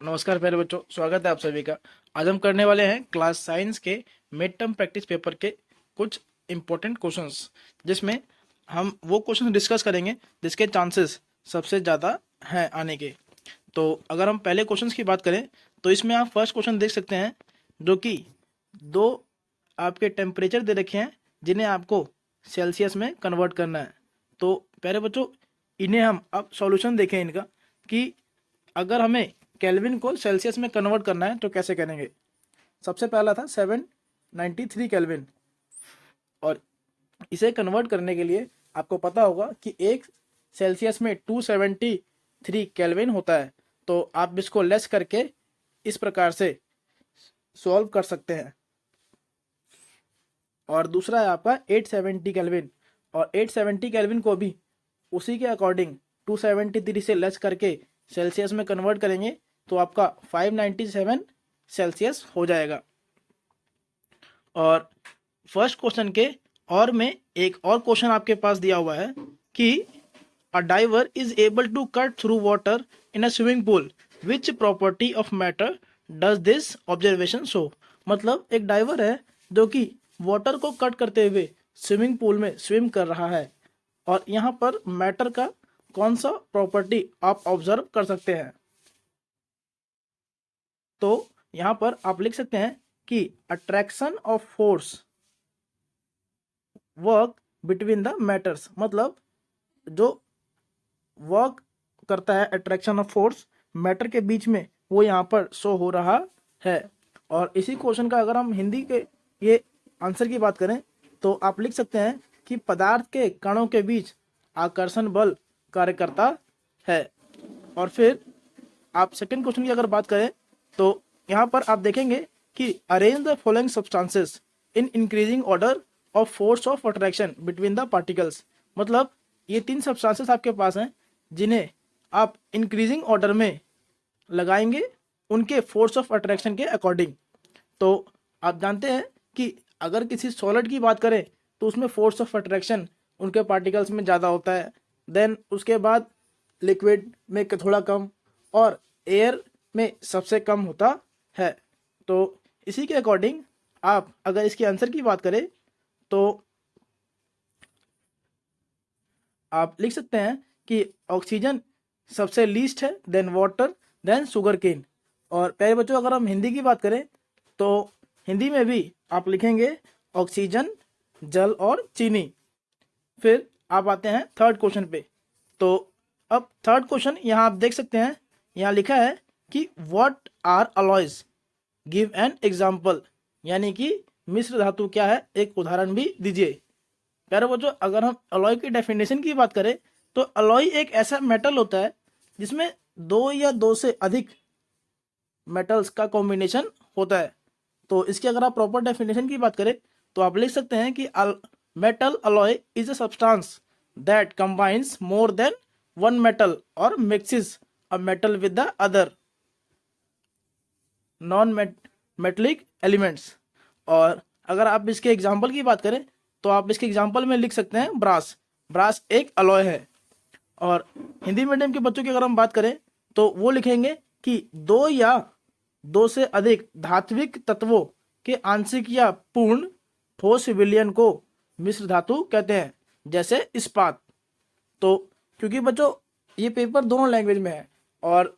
नमस्कार प्यारे बच्चों, स्वागत है आप सभी का। आज हम करने वाले हैं क्लास साइंस के मिड टर्म प्रैक्टिस पेपर के कुछ इम्पोर्टेंट क्वेश्चंस, जिसमें हम वो क्वेश्चन डिस्कस करेंगे जिसके चांसेस सबसे ज़्यादा हैं आने के। तो अगर हम पहले क्वेश्चंस की बात करें तो इसमें आप फर्स्ट क्वेश्चन देख सकते हैं, जो कि दो आपके टेम्परेचर दे रखे हैं जिन्हें आपको सेल्सियस में कन्वर्ट करना है। तो प्यारे बच्चों, इन्हें हम अब सॉल्यूशन देखें इनका, कि अगर हमें केल्विन को सेल्सियस में कन्वर्ट करना है तो कैसे करेंगे। सबसे पहला था 793 केल्विन, और इसे कन्वर्ट करने के लिए आपको पता होगा कि एक सेल्सियस में 273 केल्विन होता है। तो आप इसको लेस करके इस प्रकार से सॉल्व कर सकते हैं। और दूसरा है आपका 870 केल्विन, और 870 केल्विन को भी उसी के अकॉर्डिंग 273 से लेस करके सेल्सियस में कन्वर्ट करेंगे तो आपका 597 सेल्सियस हो जाएगा। और फर्स्ट क्वेश्चन के और में एक और क्वेश्चन आपके पास दिया हुआ है कि a diver is able to cut through water in a swimming pool, which property of matter does this observation show. मतलब एक डाइवर है जो कि वाटर को कट करते हुए स्विमिंग पूल में स्विम कर रहा है, और यहाँ पर मैटर का कौन सा प्रॉपर्टी आप ऑब्जर्व कर सकते हैं। तो यहाँ पर आप लिख सकते हैं कि attraction of force work between the matters. मतलब जो वर्क करता है अट्रैक्शन ऑफ फोर्स मैटर के बीच में, वो यहाँ पर शो हो रहा है। और इसी क्वेश्चन का अगर हम हिंदी के ये आंसर की बात करें तो आप लिख सकते हैं कि पदार्थ के कणों के बीच आकर्षण बल कार्य करता है। और फिर आप सेकंड क्वेश्चन की अगर बात करें तो यहाँ पर आप देखेंगे कि arrange the following substances in increasing order of force of attraction between the particles. मतलब ये तीन सब्सटेंसेस आपके पास हैं जिन्हें आप इंक्रीजिंग ऑर्डर में लगाएंगे उनके फोर्स ऑफ अट्रैक्शन के अकॉर्डिंग। तो आप जानते हैं कि अगर किसी सॉलिड की बात करें तो उसमें फोर्स ऑफ अट्रैक्शन उनके पार्टिकल्स में ज़्यादा होता है, देन उसके बाद लिक्विड में थोड़ा कम, और एयर में सबसे कम होता है। तो इसी के अकॉर्डिंग आप अगर इसके आंसर की बात करें तो आप लिख सकते हैं कि ऑक्सीजन सबसे लीस्ट है, then water, then sugar cane. और प्यारे बच्चों, अगर हम हिंदी की बात करें तो हिंदी में भी आप लिखेंगे ऑक्सीजन, जल और चीनी। फिर आप आते हैं थर्ड क्वेश्चन पे। तो अब थर्ड क्वेश्चन यहाँ आप देख सकते हैं, यहाँ लिखा है कि what are alloys, give an example. यानी कि मिश्र धातु क्या है, एक उदाहरण भी दीजिए। प्यारे बच्चों, अगर हम अलॉय की डेफिनेशन की बात करें तो अलॉय एक ऐसा मेटल होता है जिसमें दो या दो से अधिक मेटल्स का कॉम्बिनेशन होता है। तो इसकी अगर आप प्रॉपर डेफिनेशन की बात करें तो आप लिख सकते हैं कि metal alloy is a substance that combines more than one metal और mixes a metal with the other non metallic elements. और अगर आप इसके एग्जाम्पल की बात करें तो आप इसके एग्जाम्पल में लिख सकते हैं ब्रास। ब्रास एक अलॉय है। और हिंदी मीडियम के बच्चों की अगर हम बात करें तो वो लिखेंगे कि दो या दो से अधिक धात्विक तत्वों के आंशिक या पूर्ण ठोस विलयन को मिश्र धातु कहते हैं, जैसे इस्पात। तो क्योंकि बच्चों ये पेपर दोनों लैंग्वेज में है और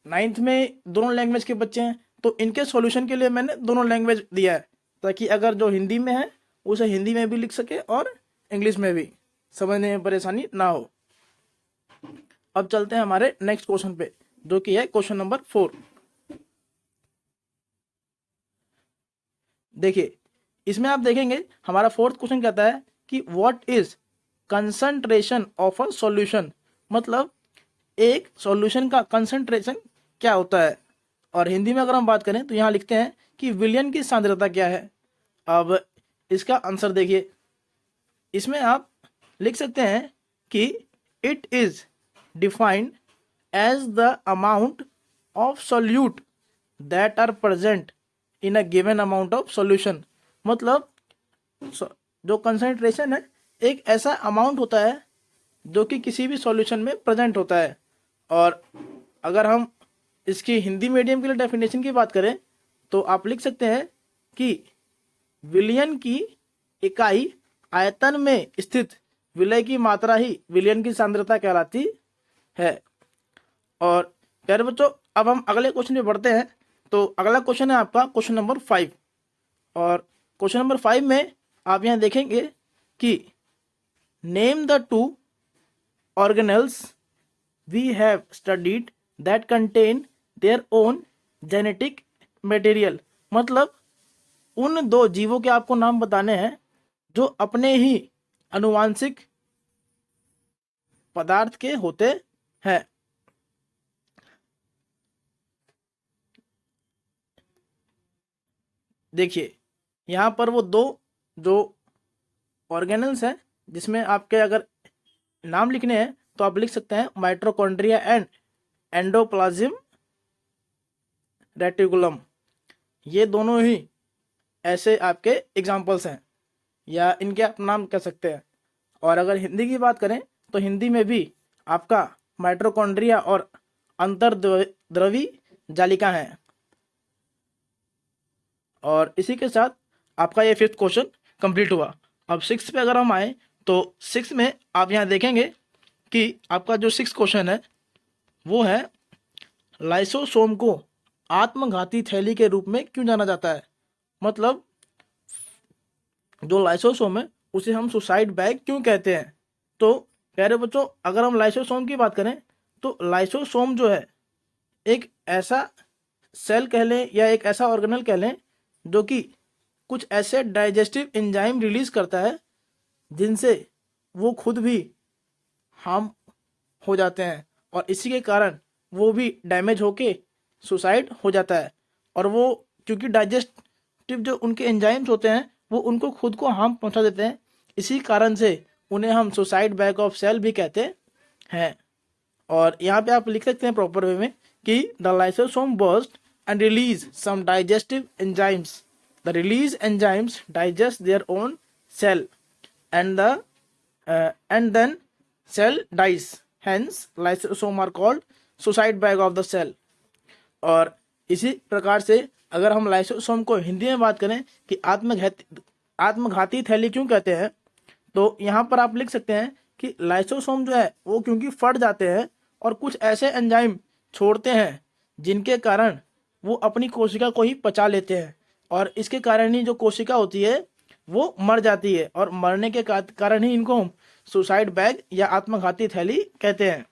नाइन्थ में दोनों लैंग्वेज के बच्चे हैं, तो इनके सॉल्यूशन के लिए मैंने दोनों लैंग्वेज दिया है, ताकि अगर जो हिंदी में है उसे हिंदी में भी लिख सके और इंग्लिश में भी, समझने में परेशानी ना हो। अब चलते हैं हमारे नेक्स्ट क्वेश्चन पे, जो कि है क्वेश्चन नंबर 4। देखिए, इसमें आप देखेंगे हमारा फोर्थ क्वेश्चन कहता है कि what is concentration of a solution. मतलब एक सॉल्यूशन का कंसंट्रेशन क्या होता है। और हिंदी में अगर हम बात करें तो यहाँ लिखते हैं कि विलयन की सांद्रता क्या है। अब इसका आंसर देखिए, इसमें आप लिख सकते हैं कि it is defined as the amount of solute that are present in a given amount of solution. मतलब जो कंसंट्रेशन है एक ऐसा अमाउंट होता है जो कि किसी भी सॉल्यूशन में प्रेजेंट होता है। और अगर हम इसकी हिंदी मीडियम के लिए डेफिनेशन की बात करें तो आप लिख सकते हैं कि विलयन की इकाई आयतन में स्थित विलय की मात्रा ही विलयन की सांद्रता कहलाती है। और प्यारे बच्चों, अब हम अगले क्वेश्चन में बढ़ते हैं। तो अगला क्वेश्चन है आपका क्वेश्चन नंबर 5। और क्वेश्चन नंबर 5 में आप यहाँ देखेंगे कि name the 2 organelles we have studied that contain their own genetic material. मतलब उन 2 जीवों के आपको नाम बताने हैं जो अपने ही आनुवांशिक पदार्थ के होते हैं। देखिए यहाँ पर वो 2 जो ऑर्गेनल्स हैं जिसमें आपके अगर नाम लिखने हैं तो आप लिख सकते हैं माइटोकॉन्ड्रिया एंड एंडोप्लाज्म रेटिकुलम। ये दोनों ही ऐसे आपके एग्जाम्पल्स हैं या इनके आप नाम कह सकते हैं। और अगर हिंदी की बात करें तो हिंदी में भी आपका माइटोकॉन्ड्रिया और अंतर्द्रवी जालिका है। और इसी के साथ आपका ये 5th क्वेश्चन कंप्लीट हुआ। अब 6th पे अगर हम आए तो 6 में आप यहाँ देखेंगे कि आपका जो 6th क्वेश्चन है वो है लाइसोसोम को आत्मघाती थैली के रूप में क्यों जाना जाता है। मतलब जो लाइसोसोम है उसे हम सुसाइड बैग क्यों कहते हैं। तो प्यारे बच्चों, अगर हम लाइसोसोम की बात करें तो लाइसोसोम जो है एक ऐसा सेल कह लें या एक ऐसा ऑर्गेनल कह लें जो कि कुछ ऐसे डाइजेस्टिव एंजाइम रिलीज करता है जिनसे वो खुद भी हार्म हो जाते हैं और इसी के कारण वो भी डैमेज होके सुसाइड हो जाता है। और वो क्योंकि डाइजेस्टिव जो उनके एंजाइम्स होते हैं वो उनको खुद को हार्म पहुंचा देते हैं, इसी कारण से उन्हें हम सुसाइड बैग ऑफ सेल भी कहते हैं। और यहाँ पे आप लिख सकते हैं प्रॉपर वे में कि the lysosome burst and release some digestive enzymes. The release enzymes digest their own cell and then cell dies. Hence, lysosome are called suicide bag of the cell. और इसी प्रकार से अगर हम लाइसोसोम को हिंदी में बात करें कि आत्मघाती थैली क्यों कहते हैं, तो यहाँ पर आप लिख सकते हैं कि लाइसोसोम जो है वो क्योंकि फट जाते हैं और कुछ ऐसे एंजाइम छोड़ते हैं जिनके कारण वो अपनी कोशिका को ही पचा लेते हैं और इसके कारण ही जो कोशिका होती है वो मर जाती है और मरने के कारण ही इनको हम सुसाइड बैग या आत्मघाती थैली कहते हैं।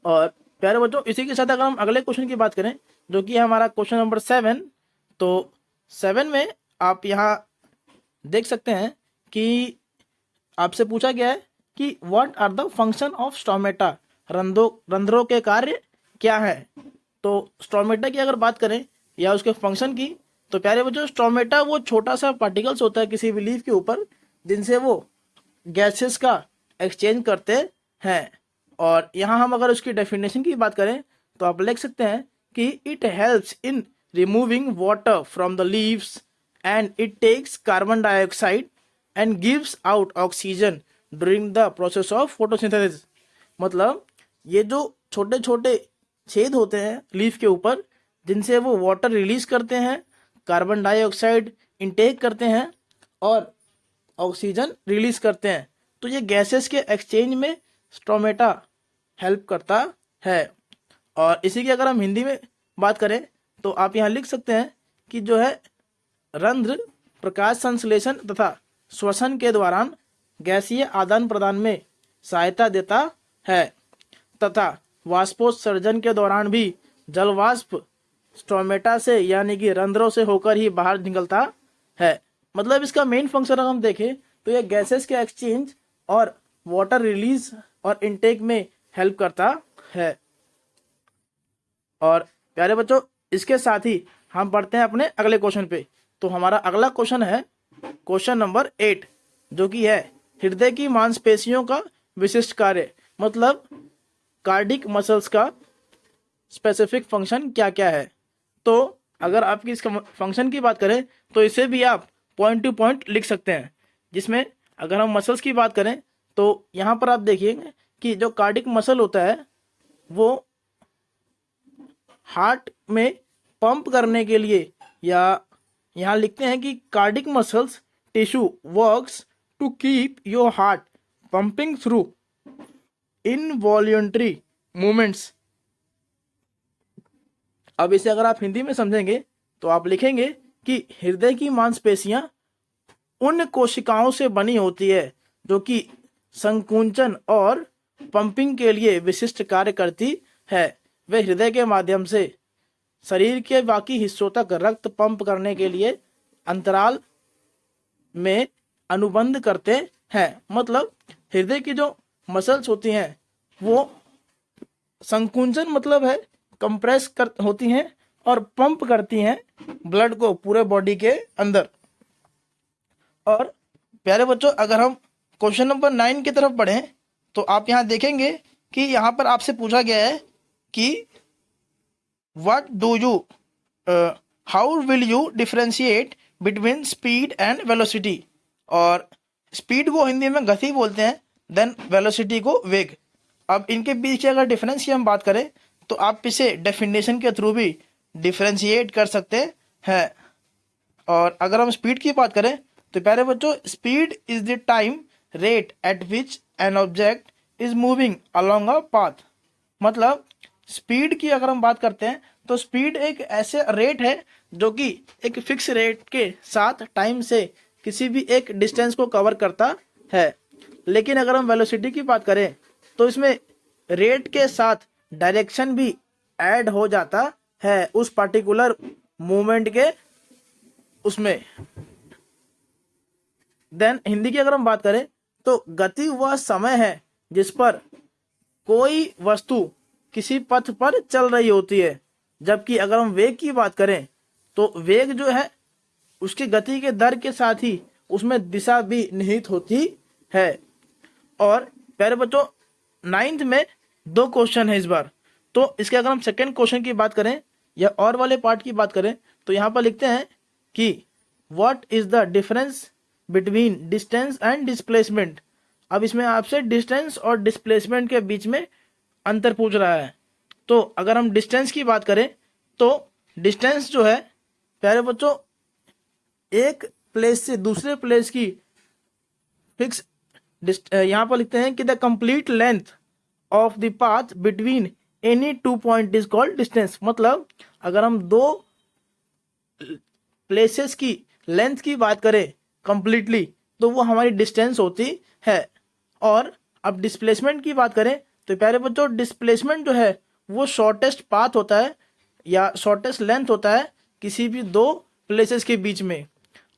और प्यारे बच्चों, इसी के साथ अगर हम अगले क्वेश्चन की बात करें जो कि है हमारा क्वेश्चन नंबर 7, तो 7 में आप यहाँ देख सकते हैं कि आपसे पूछा गया है कि what are the function of stomata. रंध्रों के कार्य क्या है। तो स्टोमेटा की अगर बात करें या उसके फंक्शन की तो प्यारे बच्चों, स्टोमेटा वो छोटा सा पार्टिकल्स होता है किसी भी लीफ के ऊपर जिनसे वो गैसेस का एक्सचेंज करते हैं। और यहाँ हम अगर उसकी डेफिनेशन की बात करें तो आप लिख सकते हैं कि it helps in removing water from the leaves and it takes carbon dioxide and gives out oxygen during the process of photosynthesis. मतलब ये जो छोटे छोटे छेद होते हैं लीफ के ऊपर जिनसे वो वाटर रिलीज करते हैं, कार्बन डाइऑक्साइड इनटेक करते हैं और ऑक्सीजन रिलीज करते हैं, तो ये गैसेस के एक्सचेंज में स्टोमेटा हेल्प करता है। और इसी की अगर हम हिंदी में बात करें तो आप यहाँ लिख सकते हैं कि जो है रंध्र प्रकाश संश्लेषण तथा श्वसन के दौरान गैसीय आदान प्रदान में सहायता देता है तथा वाष्पोत्सर्जन के दौरान भी जलवाष्प स्टोमेटा से यानी कि रंध्रों से होकर ही बाहर निकलता है। मतलब इसका मेन फंक्शन अगर हम देखें तो यह गैसेस के एक्सचेंज और वाटर रिलीज और इनटेक में हेल्प करता है। और प्यारे बच्चों, इसके साथ ही हम पढ़ते हैं अपने अगले क्वेश्चन पे। तो हमारा अगला क्वेश्चन है क्वेश्चन नंबर 8 जो कि है हृदय की मांसपेशियों का विशिष्ट कार्य। मतलब कार्डिक मसल्स का स्पेसिफिक फंक्शन क्या क्या है। तो अगर आपकी इसका फंक्शन की बात करें तो इसे भी आप पॉइंट टू पॉइंट लिख सकते हैं, जिसमें अगर हम मसल्स की बात करें तो यहाँ पर आप देखिए कि जो कार्डिक मसल होता है वो हार्ट में पंप करने के लिए, या यहाँ लिखते हैं कि cardiac muscles tissue works to keep your heart pumping through involuntary movements. अब इसे अगर आप हिंदी में समझेंगे तो आप लिखेंगे कि हृदय की मांसपेशियां उन कोशिकाओं से बनी होती है जो कि संकुंचन और पंपिंग के लिए विशिष्ट कार्य करती है। वे हृदय के माध्यम से शरीर के बाकी हिस्सों तक रक्त पंप करने के लिए अंतराल में अनुबंध करते हैं। मतलब हृदय की जो मसल्स होती हैं वो संकुंचन मतलब है कंप्रेस कर होती हैं और पंप करती हैं ब्लड को पूरे बॉडी के अंदर। और प्यारे बच्चों, अगर हम क्वेश्चन नंबर 9 की तरफ बढ़ें तो आप यहाँ देखेंगे कि यहाँ पर आपसे पूछा गया है कि what do you how will you differentiate between speed and velocity. और स्पीड को हिंदी में गति बोलते हैं, देन वेलोसिटी को वेग। अब इनके बीच की अगर डिफरेंस की हम बात करें तो आप इसे डेफिनेशन के थ्रू भी डिफरेंशिएट कर सकते हैं। और अगर हम स्पीड की बात करें तो प्यारे बच्चों, speed is the time rate at which an object is moving along a path. मतलब स्पीड की अगर हम बात करते हैं तो स्पीड एक ऐसे रेट है जो कि एक फिक्स रेट के साथ टाइम से किसी भी एक डिस्टेंस को कवर करता है। लेकिन अगर हम वेलोसिटी की बात करें तो इसमें रेट के साथ डायरेक्शन भी ऐड हो जाता है उस पर्टिकुलर मूवमेंट के उसमें। देन हिंदी की अगर हम बात करें तो गति वह समय है जिस पर कोई वस्तु किसी पथ पर चल रही होती है। जबकि अगर हम वेग की बात करें तो वेग जो है उसकी गति के दर के साथ ही उसमें दिशा भी निहित होती है। और प्यारे बच्चों, 9th में 2 क्वेश्चन है इस बार। तो इसके अगर हम सेकंड क्वेश्चन की बात करें या और वाले पार्ट की बात करें तो यहाँ पर लिखते हैं कि what is the difference between distance and displacement. अब इसमें आपसे डिस्टेंस और डिस्प्लेसमेंट के बीच में अंतर पूछ रहा है। तो अगर हम डिस्टेंस की बात करें तो डिस्टेंस जो है प्यारे बच्चों, एक प्लेस से दूसरे प्लेस की फिक्स, यहाँ पर लिखते हैं कि the complete length of the path between any 2 point is called distance. मतलब अगर हम 2 प्लेसेस की लेंथ की बात करें कंप्लीटली तो वो हमारी डिस्टेंस होती है। और अब डिस्प्लेसमेंट की बात करें तो प्यारे बच्चों, डिस्प्लेसमेंट जो है वो शॉर्टेस्ट पाथ होता है या शॉर्टेस्ट लेंथ होता है किसी भी 2 प्लेसेस के बीच में।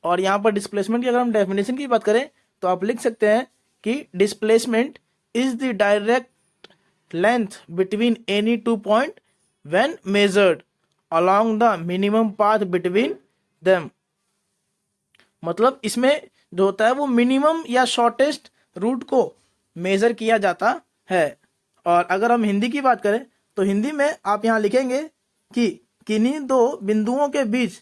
और यहाँ पर डिस्प्लेसमेंट की अगर हम डेफिनेशन की बात करें तो आप लिख सकते हैं कि displacement is the direct length between any 2 point when measured along the minimum path between them. मतलब इसमें जो होता है वो मिनिमम या शॉर्टेस्ट रूट को मेजर किया जाता है। और अगर हम हिंदी की बात करें तो हिंदी में आप यहाँ लिखेंगे कि किन्हीं 2 बिंदुओं के बीच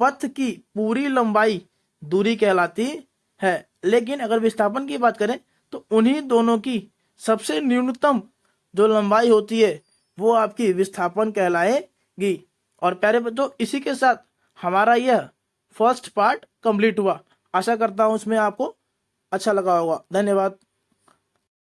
पथ की पूरी लंबाई दूरी कहलाती है। लेकिन अगर विस्थापन की बात करें तो उन्हीं दोनों की सबसे न्यूनतम जो लंबाई होती है वो आपकी विस्थापन कहलाएगी। और प्यारे बच्चों, इसी के साथ हमारा यह फर्स्ट पार्ट कंप्लीट हुआ। आशा करता हूँ इसमें आपको अच्छा लगा होगा। धन्यवाद।